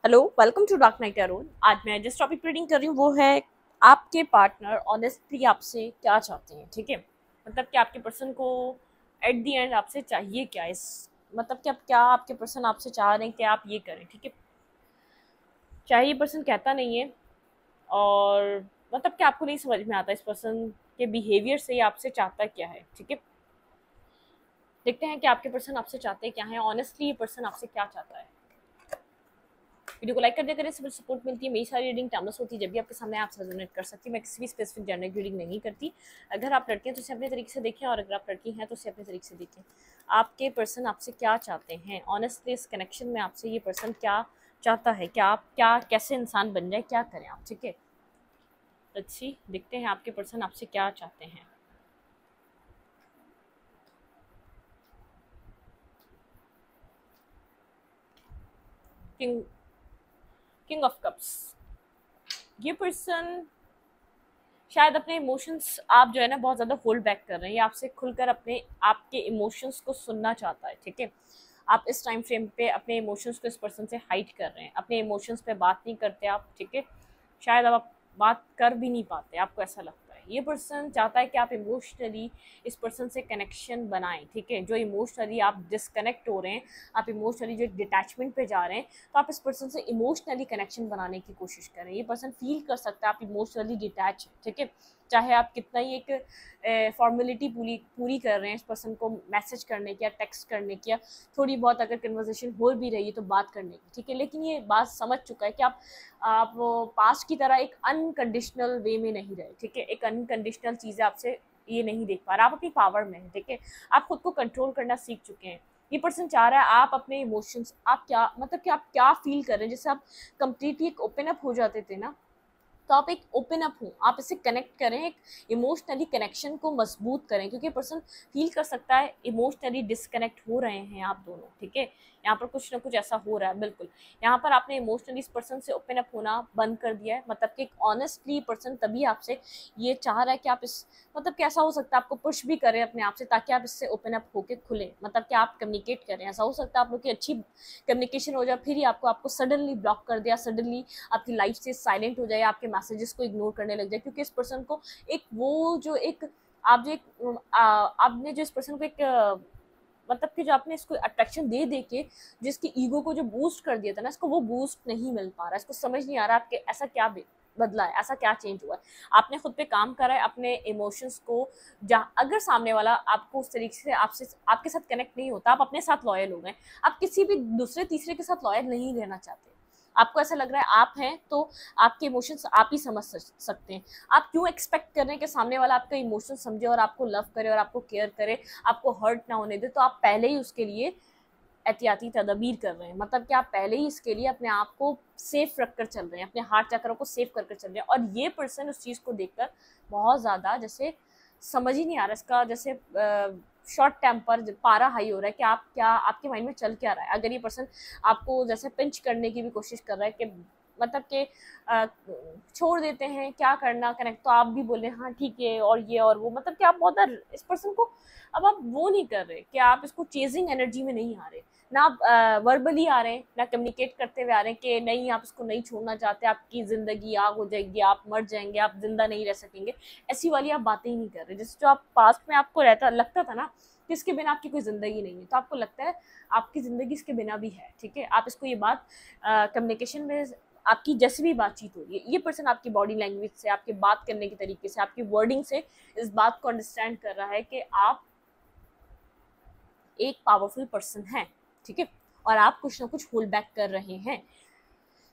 Hello, welcome to dark night tarot. आज मैं जिस टॉपिक पर रीडिंग कर रही हूँ वो है आपके पार्टनर ऑनेस्टली आपसे क्या चाहते हैं। ठीक है, मतलब कि आपके पर्सन को एट द एंड आपसे चाहिए क्या, इस मतलब कि आप क्या आपके पर्सन आपसे चाह रहे हैं कि आप ये करें। ठीक है, चाहे ये पर्सन कहता नहीं है और मतलब कि आपको नहीं समझ में आता इस पर्सन के बिहेवियर से ये आपसे चाहता क्या है। ठीक है, देखते हैं कि आपके पर्सन आपसे चाहते क्या है, ऑनेस्टली ये पर्सन आपसे क्या चाहता है। वीडियो को लाइक कर दिया करें, इससे सपोर्ट मिलती है। मेरी सारी रीडिंग टाइमलेस होती है, जब भी आपके सामने आप रेजोनेट कर सकती है। मैं किसी भी स्पेसिफिक जेंडर की रीडिंग नहीं करती। अगर आप लड़के हैं तो उसे अपने तरीके से देखें, और अगर आप लड़की हैं तो उसे अपने तरीके से देखें। आपके पर्सन आपसे क्या चाहते हैं, ऑनेस्टली इस कनेक्शन में आपसे ये पर्सन क्या चाहता है, क्या आप क्या कैसे इंसान बन जाए, क्या करें आप। ठीक है, अच्छी देखते हैं आपके पर्सन आपसे क्या चाहते हैं। किंग किंग ऑफ कप्स, ये पर्सन शायद अपने इमोशंस आप जो है ना बहुत ज़्यादा होल्ड बैक कर रहे हैं, या आपसे खुलकर अपने आपके इमोशंस को सुनना चाहता है। ठीक है, आप इस टाइम फ्रेम पे अपने इमोशंस को इस पर्सन से हाइड कर रहे हैं, अपने इमोशंस पे बात नहीं करते आप। ठीक है, शायद अब आप बात कर भी नहीं पाते, आपको ऐसा लगता है। ये पर्सन चाहता है कि आप इमोशनली इस पर्सन से कनेक्शन बनाएं। ठीक है, जो इमोशनली आप डिस्कनेक्ट हो रहे हैं, आप इमोशनली जो डिटैचमेंट पे जा रहे हैं, तो आप इस पर्सन से इमोशनली कनेक्शन बनाने की कोशिश करें। ये पर्सन फील कर सकता है आप इमोशनली डिटैच है। ठीक है, चाहे आप कितना ही एक फॉर्मेलिटी पूरी पूरी कर रहे हैं इस पर्सन को मैसेज करने की या टेक्स्ट करने की, या थोड़ी बहुत अगर कन्वर्सेशन हो भी रही है तो बात करने की। ठीक है, लेकिन ये बात समझ चुका है कि आप पास्ट की तरह एक अनकंडीशनल वे में नहीं रहे। ठीक है, एक अनकंडीशनल चीज़ें आपसे ये नहीं देख पा रहा, आप अपनी पावर में हैं। ठीक है, आप खुद को कंट्रोल करना सीख चुके हैं। ये पर्सन चाह रहा है आप अपने इमोशंस, आप क्या मतलब कि आप क्या फील कर रहे हैं। जैसे आप कंप्लीटली एक ओपन अप हो जाते थे ना, तो आप एक ओपन अप हो, आप इससे कनेक्ट करें, एक इमोशनली कनेक्शन को मजबूत करें, क्योंकि पर्सन फील कर सकता है इमोशनली डिस्कनेक्ट हो रहे हैं आप दोनों। ठीक है, यहाँ पर कुछ ना कुछ ऐसा हो रहा है। बिल्कुल, यहाँ पर आपने इमोशनली इस पर्सन से ओपन अप होना बंद कर दिया है। मतलब कि एक ऑनेस्टली पर्सन तभी आपसे ये चाह रहा है कि आप इस मतलब कैसा हो सकता है आपको पुश भी करें अपने आप से, ताकि आप इससे ओपन अप होके खुलें, मतलब कि आप कम्युनिकेट करें। ऐसा हो सकता है आप लोग की अच्छी कम्युनिकेशन हो जाए, फिर ही आपको आपको सडनली ब्लॉक कर दिया, सडनली आपकी लाइफ से साइलेंट हो जाए, आपके मैसेजेस को इग्नोर करने लग जाए, क्योंकि इस पर्सन को एक वो जो एक आप जो एक आपने जो इस पर्सन को एक मतलब कि जो आपने इसको अट्रैक्शन दे दे के जिसकी ईगो को जो बूस्ट कर दिया था ना, इसको वो बूस्ट नहीं मिल पा रहा है। इसको समझ नहीं आ रहा आपके ऐसा क्या बदला है, ऐसा क्या चेंज हुआ है। आपने खुद पे काम करा है अपने इमोशंस को, जहाँ अगर सामने वाला आपको उस तरीके से आपसे आपके साथ कनेक्ट नहीं होता, आप अपने साथ लॉयल हो गए, आप किसी भी दूसरे तीसरे के साथ लॉयल नहीं रहना चाहते। आपको ऐसा लग रहा है आप हैं तो आपके इमोशंस आप ही समझ सकते हैं। आप क्यों एक्सपेक्ट कर रहे हैं कि सामने वाला आपका इमोशन समझे और आपको लव करे और आपको केयर करे, आपको हर्ट ना होने दे। तो आप पहले ही उसके लिए एहतियाती तदबीर कर रहे हैं, मतलब कि आप पहले ही इसके लिए अपने आप को सेफ रख कर चल रहे हैं, अपने हार्ट चक्रों को सेफ कर चल रहे हैं। और ये पर्सन उस चीज़ को देखकर बहुत ज़्यादा जैसे समझ ही नहीं आ रहा इसका, जैसे शॉर्ट टेम्पर, पारा हाई हो रहा है कि आप क्या आपके माइंड में चल क्या रहा है। अगर ये पर्सन आपको जैसे पिंच करने की भी कोशिश कर रहा है कि मतलब कि छोड़ देते हैं क्या करना कनेक्ट, तो आप भी बोले हाँ ठीक है और ये और वो, मतलब कि आप बहुत इस पर्सन को अब आप वो नहीं कर रहे कि आप इसको चेजिंग एनर्जी में नहीं आ रहे, ना आप वर्बली आ रहे हैं, ना कम्युनिकेट करते हुए आ रहे हैं कि नहीं आप इसको नहीं छोड़ना चाहते, आपकी ज़िंदगी आग हो जाएगी, आप मर जाएंगे, आप जिंदा नहीं रह सकेंगे, ऐसी वाली आप बातें ही नहीं कर रहे। जैसे जो आप पास्ट में आपको लगता था ना कि इसके बिना आपकी कोई ज़िंदगी नहीं है, तो आपको लगता है आपकी ज़िंदगी इसके बिना भी है। ठीक है, आप इसको ये बात कम्युनिकेशन में आपकी जैसे भी बातचीत हो रही है, ये पर्सन आपकी बॉडी लैंग्वेज से, आपके बात करने के तरीके से, आपकी वर्डिंग से इस बात को अंडरस्टैंड कर रहा है कि आप एक पावरफुल पर्सन है। ठीक है, और आप कुछ ना कुछ होल्ड बैक कर रहे हैं,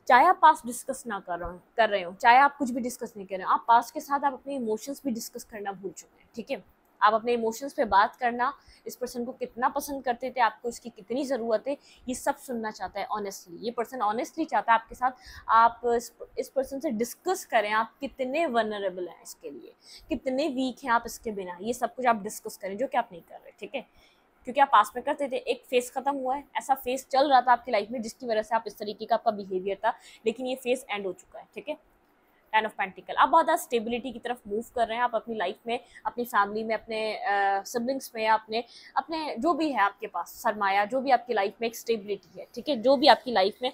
चाहे आप पास्ट डिस्कस ना कर रहे हो, चाहे आप कुछ भी डिस्कस नहीं कर रहे हो, आप पास्ट के साथ आप अपने इमोशंस भी डिस्कस करना भूल चुके हैं। ठीक है, आप अपने इमोशंस पे बात करना, इस पर्सन को कितना पसंद करते थे, आपको इसकी कितनी ज़रूरत है, ये सब सुनना चाहता है ऑनेस्टली। ये पर्सन ऑनेस्टली चाहता है आपके साथ आप इस पर्सन से डिस्कस करें, आप कितने वनरेबल हैं इसके लिए, कितने वीक हैं आप इसके बिना, ये सब कुछ आप डिस्कस करें, जो कि आप नहीं कर रहे। ठीक है, क्योंकि आप पास में करते थे, एक फेस खत्म हुआ है, ऐसा फेस चल रहा था आपकी लाइफ में जिसकी वजह से आप इस तरीके का आपका बिहेवियर था, लेकिन ये फेस एंड हो चुका है। ठीक है, टेन ऑफ पेंटिकल, आप बहुत ज़्यादा स्टेबिलिटी की तरफ मूव कर रहे हैं। आप अपनी लाइफ में, अपनी फैमिली में, अपने सिबलिंग्स में, अपने अपने जो भी है आपके पास सरमाया, जो भी आपकी लाइफ में एक स्टेबिलिटी है। ठीक है, जो भी आपकी लाइफ में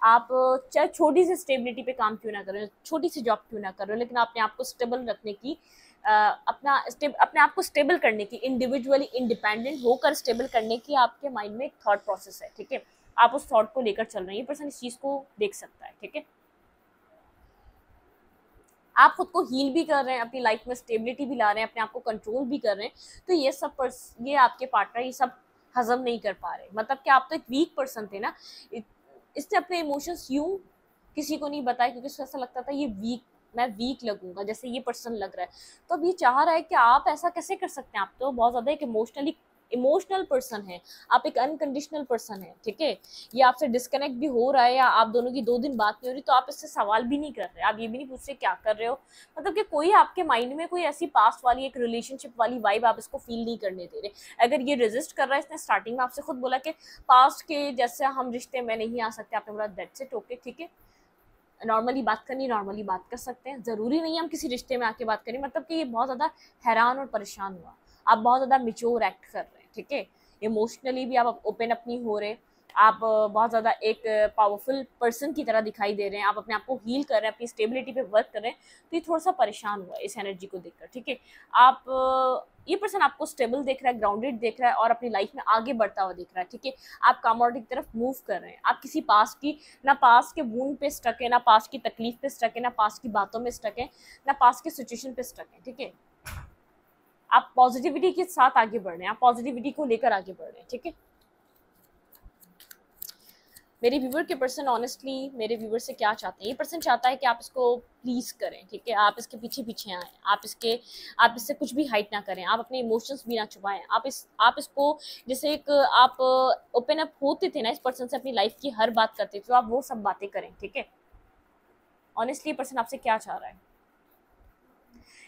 आप चाहे छोटी सी स्टेबिलिटी पे काम क्यों ना करें, छोटी सी जॉब क्यों ना करें, लेकिन अपने आप को स्टेबल रखने की, अपने आप को स्टेबल करने की, इंडिविजुअली इंडिपेंडेंट होकर स्टेबल करने की आपके माइंड में एक थॉट प्रोसेस है, ठीक है। आप उस थॉट को लेकर चल रहे हैं, ये पर्सन इस चीज को देख सकता है, ठीक है। आप खुद को हील भी कर रहे हैं, अपनी लाइफ में स्टेबिलिटी भी ला रहे हैं, अपने आप को कंट्रोल भी कर रहे हैं, तो ये आपके पार्टनर ये सब हजम नहीं कर पा रहे। मतलब कि आप तो एक वीक पर्सन थे ना, इसने अपने इमोशंस यूं किसी को नहीं बताया क्योंकि उसको ऐसा लगता था ये वीक, मैं वीक लगूंगा जैसे ये पर्सन लग रहा है। तो अब ये चाह रहा है कि आप ऐसा कैसे कर सकते हैं, आप तो बहुत ज्यादा एक इमोशनल पर्सन है, आप एक अनकंडीशनल पर्सन है, ठीक है। ये आपसे डिस्कनेक्ट भी हो रहा है या आप दोनों की 2 दिन बात नहीं हो रही, तो आप इससे सवाल भी नहीं कर रहे, आप ये भी नहीं पूछ रहे क्या कर रहे हो। मतलब कि कोई आपके माइंड में कोई ऐसी पास्ट वाली एक रिलेशनशिप वाली वाइब आप इसको फील नहीं करने दे रहे। अगर ये रेजिस्ट कर रहा है, इसने स्टार्टिंग में आपसे खुद बोला कि पास्ट के जैसे हम रिश्ते में नहीं आ सकते, आपने बोला दैट्स इट, ओके, ठीक है। नॉर्मली बात करनी, नॉर्मली बात कर सकते हैं, ज़रूरी नहीं है हम किसी रिश्ते में आके बात करें। मतलब कि ये बहुत ज़्यादा हैरान और परेशान हुआ, आप बहुत ज़्यादा मिच्योर एक्ट कर रहे हैं, ठीक है। इमोशनली भी आप ओपन अप नहीं हो रहे, आप बहुत ज़्यादा एक पावरफुल पर्सन की तरह दिखाई दे रहे हैं, आप अपने आप को हील कर रहे हैं, अपनी स्टेबिलिटी पे वर्क कर रहे हैं। तो ये थोड़ा सा परेशान हुआ इस एनर्जी को देखकर, ठीक है। आप ये पर्सन आपको स्टेबल देख रहा है, ग्राउंडेड देख रहा है और अपनी लाइफ में आगे बढ़ता हुआ दिख रहा है, ठीक है। आप कामयाबी की तरफ मूव कर रहे हैं, आप किसी पास्ट की, ना पास्ट के वूंड पे स्टक है, ना पास्ट की तकलीफ पे स्टक है, ना पास्ट की बातों में स्टक है, ना पास्ट की सिचुएशन पे स्टक है, ठीक है। आप पॉजिटिविटी के साथ आगे बढ़ रहे हैं, आप पॉजिटिविटी को लेकर आगे बढ़ रहे हैं, ठीक है। मेरे व्यूवर के पर्सन ऑनेस्टली मेरे व्यूवर से क्या चाहते हैं, ये पर्सन चाहता है कि आप इसको प्लीज करें, ठीक है। आप इसके पीछे पीछे आए, आप इससे कुछ भी हाइड ना करें, आप अपने इमोशंस भी ना छुपाएं, आप इसको जैसे एक आप ओपन अप होते थे ना इस पर्सन से, अपनी लाइफ की हर बात करते थे, तो आप वो सब बातें करें, ठीक है। ऑनेस्टली ये पर्सन आपसे क्या चाह रहा है,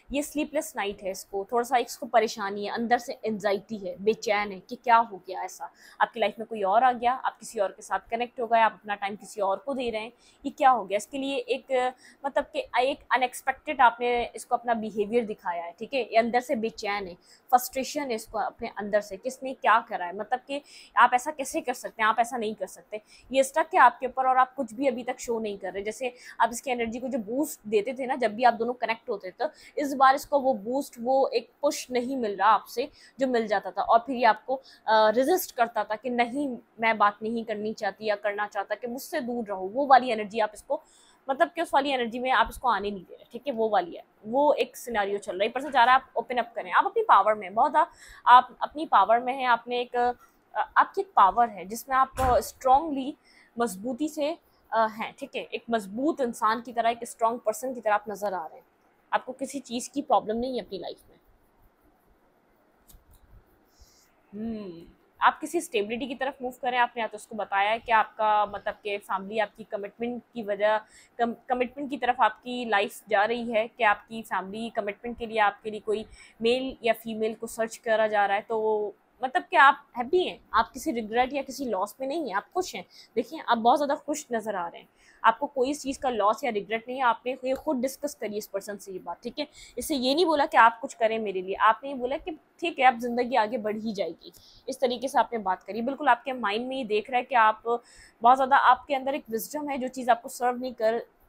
ये स्लीपलेस नाइट है, इसको थोड़ा सा इसको परेशानी है, अंदर से एंजाइटी है, बेचैन है कि क्या हो गया ऐसा, आपकी लाइफ में कोई और आ गया, आप किसी और के साथ कनेक्ट हो गए, आप अपना टाइम किसी और को दे रहे हैं, ये क्या हो गया। इसके लिए एक मतलब कि एक अनएक्सपेक्टेड आपने इसको अपना बिहेवियर दिखाया है, ठीक है। ये अंदर से बेचैन है, फ्रस्ट्रेशन है इसको अपने अंदर से, किसने क्या करा है, मतलब कि आप ऐसा कैसे कर सकते हैं, आप ऐसा नहीं कर सकते। ये स्टक है आपके ऊपर और आप कुछ भी अभी तक शो नहीं कर रहे। जैसे आप इसकी एनर्जी को जो बूस्ट देते थे ना जब भी आप दोनों कनेक्ट होते थे, इस बार इसको वो बूस्ट, वो एक पुश नहीं मिल रहा आपसे जो मिल जाता था, और फिर ये आपको रेजिस्ट करता था कि नहीं मैं बात नहीं करनी चाहती या करना चाहता, कि मुझसे दूर रहो। वो वाली एनर्जी आप इसको, मतलब कि उस वाली एनर्जी में आप इसको आने नहीं दे रहे, ठीक है। वो वाली है, वो एक सिनेरियो चल रहा है। पर्सन चाह रहा है आप ओपन अप करें, आप अपनी पावर में बहुत आप अपनी पावर में हैं, आपने एक आपकी एक पावर है जिसमें आप स्ट्रांगली मजबूती से हैं, ठीक है। एक मजबूत इंसान की तरह, एक स्ट्रांग पर्सन की तरह आप नजर आ रहे हैं, आपको किसी चीज की प्रॉब्लम नहीं है अपनी लाइफ में। आप किसी स्टेबिलिटी की तरफ मूव करें। आपने या तो उसको बताया है कि आपका मतलब कि फैमिली आपकी कमिटमेंट की वजह, कमिटमेंट की तरफ आपकी लाइफ जा रही है, कि आपकी फैमिली कमिटमेंट के लिए आपके लिए कोई मेल या फीमेल को सर्च करा जा रहा है। तो मतलब कि आप हैप्पी हैं, आप किसी रिग्रेट या किसी लॉस में नहीं हैं, आप खुश हैं। देखिए आप बहुत ज़्यादा खुश नज़र आ रहे हैं, आपको कोई इस चीज़ का लॉस या रिग्रेट नहीं है। आपने ये खुद डिस्कस करी इस पर्सन से ये बात, ठीक है। इससे ये नहीं बोला कि आप कुछ करें मेरे लिए, आपने ये बोला कि ठीक है अब ज़िंदगी आगे बढ़ ही जाएगी, इस तरीके से आपने बात करी। बिल्कुल आपके माइंड में ये देख रहा है कि आप बहुत ज़्यादा, आपके अंदर एक विजडम है, जो चीज़ आपको सर्व नहीं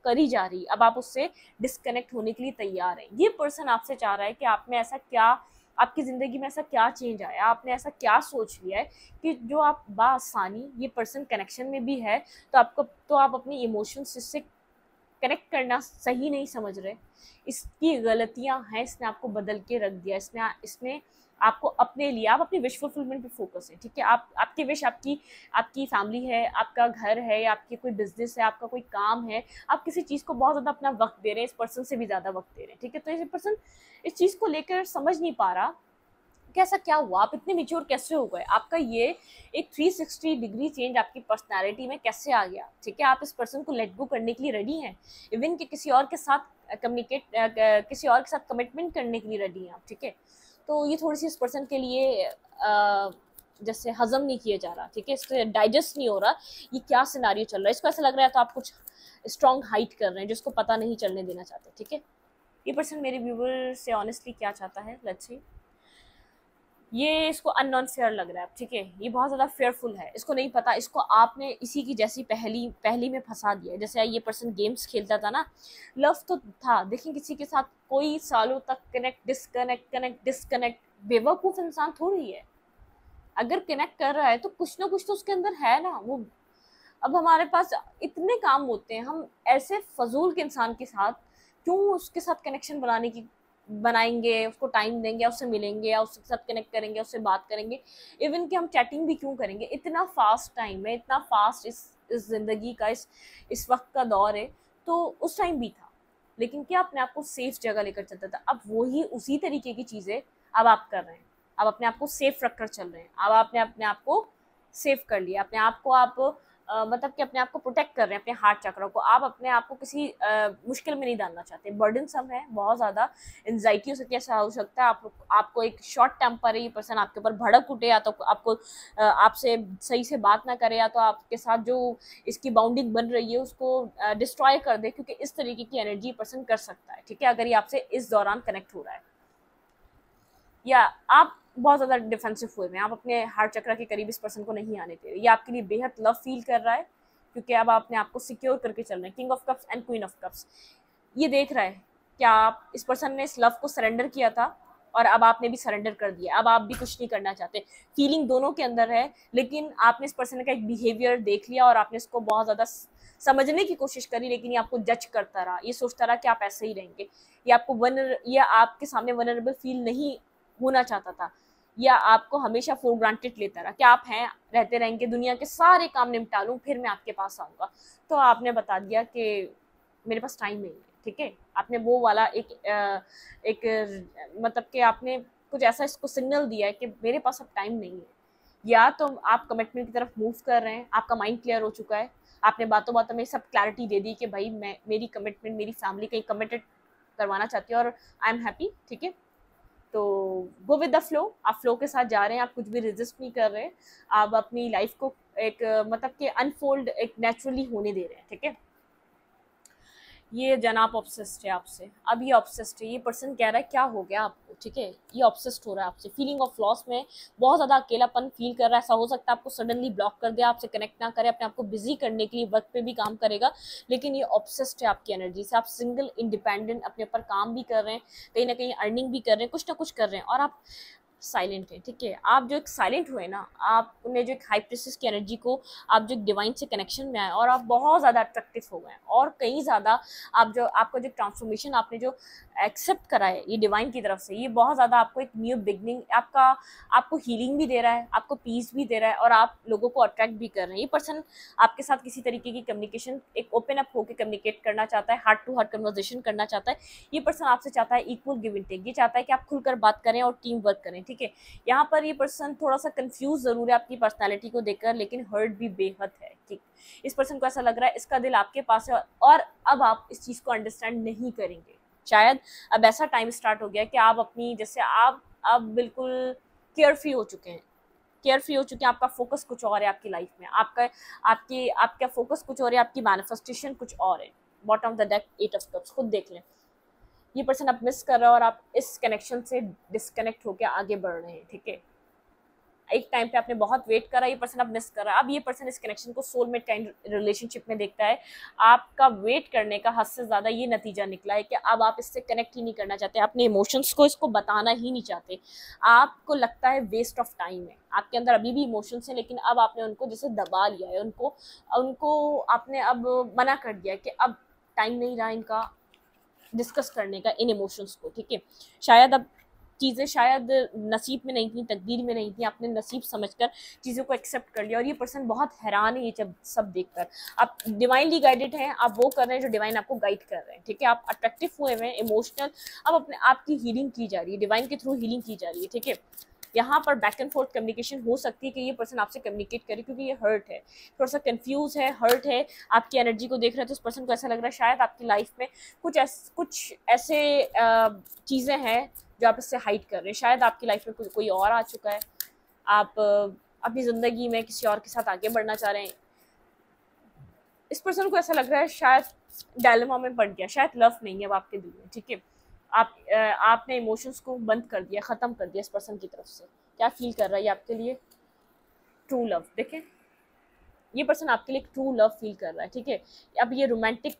करी जा रही, अब आप उससे डिस्कनेक्ट होने के लिए तैयार हैं। ये पर्सन आपसे चाह रहा है कि आप में ऐसा क्या, आपकी ज़िंदगी में ऐसा क्या चेंज आया, आपने ऐसा क्या सोच लिया है कि जो आप बासानी, ये पर्सन कनेक्शन में भी है तो आप अपनी इमोशंस इससे कनेक्ट करना सही नहीं समझ रहे। इसकी गलतियां हैं, इसने आपको बदल के रख दिया, इसने आपको अपने लिए, आप अपनी विश फुलफिलमेंट पे फोकस है, ठीक है। आपकी विश, आपकी फैमिली है, आपका घर है, आपकी कोई बिजनेस है, आपका कोई काम है, आप किसी चीज़ को बहुत ज़्यादा अपना वक्त दे रहे हैं, इस पर्सन से भी ज़्यादा वक्त दे रहे हैं, ठीक है। तो ये पर्सन इस चीज़ को लेकर समझ नहीं पा रहा कि ऐसा क्या हुआ, आप इतने मेच्योर कैसे हो गए, आपका ये एक 360 डिग्री चेंज आपकी पर्सनालिटी में कैसे आ गया, ठीक है। आप इस पर्सन को लेट गो करने के लिए रेडी हैं, इवन कि किसी और के साथ किसी और के साथ कमिटमेंट करने के लिए रेडी हैं आप, ठीक है। तो ये थोड़ी सी इस पर्सन के लिए जैसे हजम नहीं किया जा रहा, ठीक है, इससे डाइजेस्ट नहीं हो रहा ये क्या सिनारियो चल रहा है। इसको ऐसा लग रहा है तो आप कुछ स्ट्रॉन्ग हाइट कर रहे हैं जिसको पता नहीं चलने देना चाहते, ठीक है। ये पर्सन मेरे व्यूवर से ऑनेस्टली क्या चाहता है, लेट्स सी। ये इसको अननोन फेयर लग रहा है, ठीक है, ये बहुत ज़्यादा फेयरफुल है, इसको नहीं पता, इसको आपने इसी की जैसी पहली पहली में फंसा दिया है। जैसे ये पर्सन गेम्स खेलता था ना, लव तो था, देखिए किसी के साथ कोई सालों तक कनेक्ट डिस्कनेक्ट कनेक्ट डिस्कनेक्ट, बेवकूफ़ इंसान थोड़ी है। अगर कनेक्ट कर रहा है तो कुछ ना कुछ तो उसके अंदर है ना वो। अब हमारे पास इतने काम होते हैं, हम ऐसे फजूल के इंसान के साथ क्यों उसके साथ कनेक्शन बनाएंगे, उसको टाइम देंगे, उससे मिलेंगे या उसके साथ कनेक्ट करेंगे, उससे बात करेंगे, इवन कि हम चैटिंग भी क्यों करेंगे। इतना फास्ट टाइम है, इतना फास्ट इस ज़िंदगी का इस वक्त का दौर है, तो उस टाइम भी था, लेकिन क्या अपने आप को सेफ जगह लेकर चलता था। अब वही उसी तरीके की चीज़ें अब आप कर रहे हैं, अब अपने आप को सेफ रख कर चल रहे हैं, अब आपने अपने आप को सेफ कर लिया, अपने आप को आप मतलब कि अपने आप को प्रोटेक्ट कर रहे हैं, अपने हार्ट चक्र को। आप अपने आप को किसी मुश्किल में नहीं डालना चाहते। बर्डन सम है, बहुत ज़्यादा एंजाइटी हो सकती है, ऐसा हो सकता है आपको एक शॉर्ट टेम्पर है, ये पर्सन आपके ऊपर भड़क उठे, या तो आपको आपसे सही से बात ना करे, या तो आपके साथ जो इसकी बाउंडिंग बन रही है उसको डिस्ट्रॉय कर दे, क्योंकि इस तरीके की एनर्जी पर्सन कर सकता है, ठीक है, अगर ये आपसे इस दौरान कनेक्ट हो रहा है। या आप बहुत ज़्यादा डिफेंसिव हुए हैं, आप अपने हार्ट चक्र के करीब इस पर्सन को नहीं आने दे रहे। ये आपके लिए बेहद लव फील कर रहा है, क्योंकि अब आप अपने आप को सिक्योर करके चल रहे हैं। King of cups and queen of cups, ये देख रहा है क्या आप, इस पर्सन ने इस लव को सरेंडर किया था और अब आपने भी सरेंडर कर दिया, अब आप भी कुछ नहीं करना चाहते। फीलिंग दोनों के अंदर है, लेकिन आपने इस पर्सन का एक बिहेवियर देख लिया और आपने इसको बहुत ज़्यादा समझने की कोशिश करी, लेकिन ये आपको जज करता रहा, ये सोचता रहा कि आप ऐसे ही रहेंगे, ये आपके सामने वनरेबल फील नहीं होना चाहता था, या आपको हमेशा फॉर ग्रांटेड लेता रहा कि आप हैं, रहते रहेंगे, दुनिया के सारे काम निपटा लूँ फिर मैं आपके पास आऊँगा। तो आपने बता दिया कि मेरे पास टाइम नहीं है, ठीक है, आपने वो वाला एक मतलब कि आपने कुछ ऐसा इसको सिग्नल दिया है कि मेरे पास अब टाइम नहीं है। या तो आप कमिटमेंट की तरफ मूव कर रहे हैं, आपका माइंड क्लियर हो चुका है, आपने बातों बातों में सब क्लैरिटी दे दी कि भाई मैं मेरी कमिटमेंट, मेरी फैमिली कहीं कमिटेड करवाना चाहती है और आई एम हैप्पी, ठीक है। तो गो विद द फ्लो, आप फ्लो के साथ जा रहे हैं, आप कुछ भी रेजिस्ट नहीं कर रहे, आप अपनी लाइफ को एक मतलब कि अनफोल्ड एक नेचुरली होने दे रहे हैं, ठीक है। ये जनाब ऑब्सेस्ड है आपसे, अब ये ऑब्सेस्ड है, ये पर्सन कह रहा है क्या हो गया आपको, ठीक है, ये ऑब्सेस्ड हो रहा है आपसे, फीलिंग ऑफ लॉस में बहुत ज़्यादा अकेलापन फील कर रहा है। ऐसा हो सकता है आपको सडनली ब्लॉक कर दिया, आपसे कनेक्ट ना करे, अपने आपको बिजी करने के लिए वर्क पे भी काम करेगा, लेकिन ये ऑब्सेस्ड है आपकी एनर्जी से। आप सिंगल इंडिपेंडेंट अपने ऊपर काम भी कर रहे हैं, कहीं ना कहीं अर्निंग भी कर रहे हैं, कुछ ना कुछ कर रहे हैं, और आप साइलेंट है, ठीक है। आप जो एक साइलेंट हुए ना, आपने जो एक हाई प्रिंसेस की एनर्जी को, आप जो एक डिवाइन से कनेक्शन में आए और आप बहुत ज़्यादा अट्रैक्टिव हो गए, और कहीं ज़्यादा आप जो आपका जो ट्रांसफॉर्मेशन आपने जो एक्सेप्ट करा है ये डिवाइन की तरफ से, ये बहुत ज़्यादा आपको एक न्यू बिगनिंग, आपको हीलिंग भी दे रहा है, आपको पीस भी दे रहा है, और आप लोगों को अट्रैक्ट भी कर रहे हैं। ये पर्सन आपके साथ किसी तरीके की कम्युनिकेशन, एक ओपन अप होकर कम्युनिकेट करना चाहता है, हार्ट टू हार्ट कन्वर्सेशन करना चाहता है। ये पर्सन आपसे चाहता है इक्वल गिव एंड टेक, ये चाहता है कि आप खुलकर बात करें और टीम वर्क करें, ठीक है। यहाँ पर ये पर्सन थोड़ा सा कंफ्यूज जरूर है आपकी पर्सनालिटी को देखकर, लेकिन हर्ट भी बेहद है, ठीक। इस पर्सन को ऐसा लग रहा है इसका दिल आपके पास है, और अब आप इस चीज़ को अंडरस्टैंड नहीं करेंगे। शायद अब ऐसा टाइम स्टार्ट हो गया कि आप अपनी, जैसे आप अब बिल्कुल केयर फ्री हो चुके हैं, केयर फ्री हो चुके हैं, आपका फोकस कुछ और है आपकी लाइफ में, आपका फोकस कुछ और है, आपकी मैनिफेस्टेशन कुछ और है। Bottom of the deck 8 of cups, खुद देख लें। ये पर्सन अब मिस कर रहा है और आप इस कनेक्शन से डिस्कनेक्ट होकर आगे बढ़ रहे हैं, ठीक है। एक टाइम पे आपने बहुत वेट करा, ये पर्सन अब मिस कर रहा है। अब ये पर्सन इस कनेक्शन को सोलमेट काइंड रिलेशनशिप में देखता है। आपका वेट करने का हद से ज़्यादा ये नतीजा निकला है कि अब आप इससे कनेक्ट ही नहीं करना चाहते, अपने इमोशंस को इसको बताना ही नहीं चाहते। आपको लगता है वेस्ट ऑफ टाइम है, आपके अंदर अभी भी इमोशंस हैं, लेकिन अब आपने उनको जैसे दबा लिया है, उनको आपने अब मना कर दिया कि अब टाइम नहीं रहा इनका डिस्कस करने का इन इमोशंस को, ठीक है। शायद अब चीज़ें शायद नसीब में नहीं थी, तकदीर में नहीं थी, आपने नसीब समझकर चीज़ों को एक्सेप्ट कर लिया, और ये पर्सन बहुत हैरान है ये जब सब देखकर। आप डिवाइनली गाइडेड हैं, आप वो कर रहे हैं जो डिवाइन आपको गाइड कर रहे हैं, ठीक है। आप अट्रैक्टिव हुए हैं, इमोशनल, अब अपने आपकी हीलिंग की जा रही है, डिवाइन के थ्रू हीलिंग की जा रही है, ठीक है। यहाँ पर बैक एंड फोर्थ कम्युनिकेशन हो सकती है कि ये पर्सन आपसे कम्युनिकेट करे, क्योंकि ये हर्ट है, थोड़ा सा कंफ्यूज है, हर्ट है, आपकी एनर्जी को देख रहे हैं, तो उस पर्सन को ऐसा लग रहा है शायद आपकी लाइफ में कुछ ऐसे चीज़ें हैं जो आप इससे हाइड कर रहे हैं। शायद आपकी लाइफ में कोई और आ चुका है, आप अपनी ज़िंदगी में किसी और के साथ आगे बढ़ना चाह रहे हैं। इस पर्सन को ऐसा लग रहा है शायद डायलेमा में पड़ गया, शायद लव नहीं है अब आपके दिल में, ठीक है। आपने इमोशंस को बंद कर दिया, ख़त्म कर दिया इस पर्सन की तरफ से, क्या फील कर रहा है ये आपके लिए? True love. देखें, ये पर्सन आपके लिए ट्रू लव फील कर रहा है, ठीक है। अब ये रोमांटिक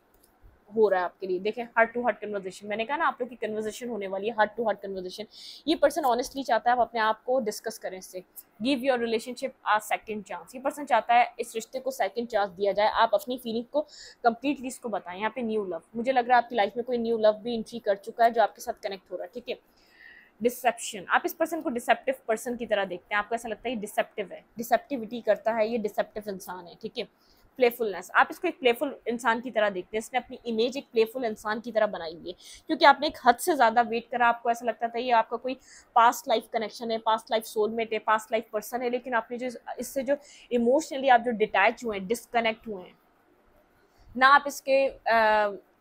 हो रहा है आपके लिए। देखें, हार्ट टू हार्ट कन्वर्सेशन, मैंने कहा ना आप लोग की कन्वर्सेशन होने वाली है, हार्ट टू हार्ट कन्वर्सेशन। ये पर्सन ऑनेस्टली चाहता है आप अपने आप को डिस्कस करें इससे। Give your relationship a second chance. ये पर्सन चाहता है इस रिश्ते को सेकंड चांस दिया जाए, आप अपनी फीलिंग को कंप्लीटली इसको बताएं। यहाँ पे न्यू लव, मुझे लग रहा है आपकी लाइफ में कोई न्यू लव भी एंट्री कर चुका है जो आपके साथ कनेक्ट हो रहा है, ठीक है। डिसेप्शन, आप इस पर्सन को डिसेप्टिव पर्सन की तरह देखते हैं, आपको ऐसा लगता है ये डिसेप्टिव है, डिसेप्टिविटी करता है, ये डिसेप्टिव इंसान है, ठीक है। प्लेफुलनेस, आप इसको एक प्लेफुल इंसान की तरह देखते हैं, इसने अपनी इमेज एक प्लेफुल इंसान की तरह बनाई हुई है, क्योंकि आपने एक हद से ज़्यादा वेट करा, आपको ऐसा लगता था ये आपका कोई पास्ट लाइफ कनेक्शन है, पास्ट लाइफ सोलमेट है, पास्ट लाइफ पर्सन है, लेकिन आपने जो इससे जो इमोशनली आप जो डिटैच हुए हैं, डिस्कनेक्ट हुए हैं ना, आप इसके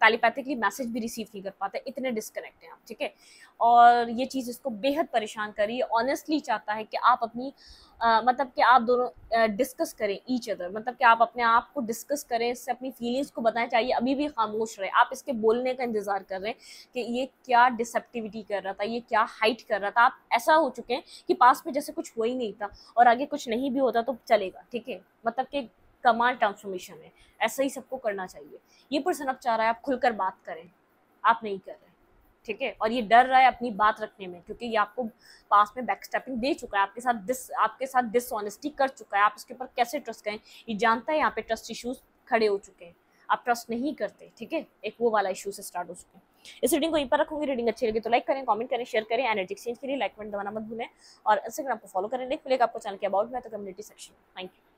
टेलीपैथिकली मैसेज भी रिसीव नहीं कर पाते, इतने डिस्कनेक्ट हैं आप, ठीक है। और ये चीज़ इसको बेहद परेशान कर रही है। ऑनेस्टली चाहता है कि आप अपनी मतलब कि आप दोनों डिस्कस करें ईच अदर, मतलब कि आप अपने आप को डिस्कस करें, इससे अपनी फीलिंग्स को बताएं, चाहिए अभी भी खामोश रहे, आप इसके बोलने का इंतजार कर रहे हैं कि ये क्या डिसेप्टिविटी कर रहा था, ये क्या हाइड कर रहा था। आप ऐसा हो चुके हैं कि पास में जैसे कुछ हो ही नहीं था और आगे कुछ नहीं भी होता तो चलेगा, ठीक है। मतलब कि कमाल ट्रांसफॉर्मेशन है, ऐसा ही सबको करना चाहिए। ये पर्सन अब चाह रहा है आप खुलकर बात करें, आप नहीं कर रहे, ठीक है। और ये डर रहा है अपनी बात रखने में, क्योंकि ये आपको पास में बैकस्टेपिंग दे चुका है, आपके साथ डिसऑनेस्टी कर चुका है, आप इसके ऊपर कैसे ट्रस्ट करें ये जानता है। यहाँ पे ट्रस्ट इश्यूज खड़े हो चुके हैं, आप ट्रस्ट नहीं करते, ठीक है। एक वो वाला इशू से स्टार्ट हो चुके हैं। इस रीडिंग को यहीं पर रखूंगी। रीडिंग अच्छी लगी तो लाइक करें, कमेंट करें, शेयर करें। एनर्जी एक्सचेंज के लिए लाइक बटन दबाना मत भूलें और इंस्टाग्राम को फॉलो करें। लिंक मिलेगा आपको चैनल के अबाउट में तो कम्युनिटी सेक्शन में। Thank you.